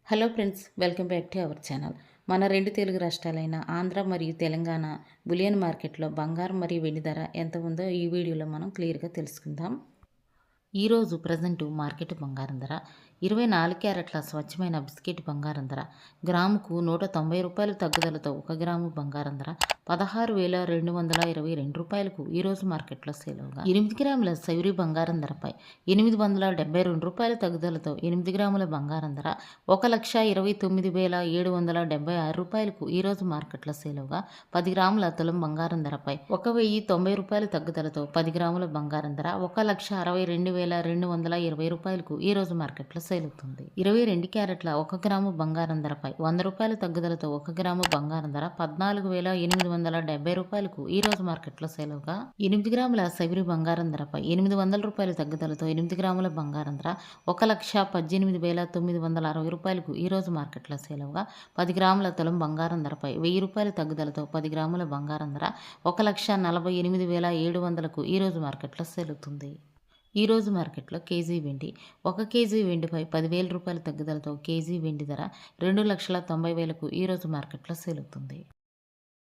Hello friends, welcome back to our channel. మన రెండు తెలుగు రాష్ట్రాలైన ఆంధ్ర మరియు తెలంగాణ బులియన్ మార్కెట్లో బంగారం మరియు వెండి ధర ఎంత ఉందో ఈ వీడియోలో మనం క్లియర్గా తెలుసుకుందాం. ఈరోజు ప్రజెంటు మార్కెట్ బంగారం ధర 24 క్యారెట్ల స్వచ్ఛమైన బిస్కెట్ బంగారం ధర గ్రాముకు ₹190 తగ్గుదలతో 1 గ్రాము బంగారం ధర 16,222 రూపాయలకు ఈరోజు మార్కెట్లో సేల్ అవగా 8 గ్రాముల సైవరీ బంగారం ధరపై ₹872 తగ్గుదలతో 8 గ్రాముల బంగారం ధర 1,29,776 రూపాయలకు ఈరోజు మార్కెట్లో సేల్ అవగా 10 గ్రాముల తులం బంగారం ధరపై ₹1,090 తగ్గుదలతో 10 గ్రాముల బంగారం ధర 1,62,220 రూపాయలకు ఈరోజు మార్కెట్లో సేల్ అవుతుంది. 22 క్యారెట్ల 1 గ్రాము బంగారం ధరపై ₹100 తగ్గుదలతో 1 గ్రాము బంగారం ధర 14,870 రూపాయలకు ఈరోజు మార్కెట్లో సేల్ అవగా 8 గ్రాముల సైవరీ బంగారం ధరపై ₹800 తగ్గుదలతో 8 గ్రాముల బంగారం ధర 1,18,960 రూపాయలకు ఈరోజు మార్కెట్లో సేల్ అవగా 10 గ్రాముల తులం బంగారం ధరపై ₹1,000 తగ్గుదలతో 10 గ్రాముల బంగారం ధర 1,48,700కు ఈరోజు మార్కెట్లో సేల్ అవుతుంది. ఈరోజు మార్కెట్లో కేజీ వెండి 1 కేజీ వెండిపై ₹10,000 తగ్గుదలతో కేజీ వెండి ధర 2,90,000కు ఈరోజు మార్కెట్లో సేల్ అవుతుంది.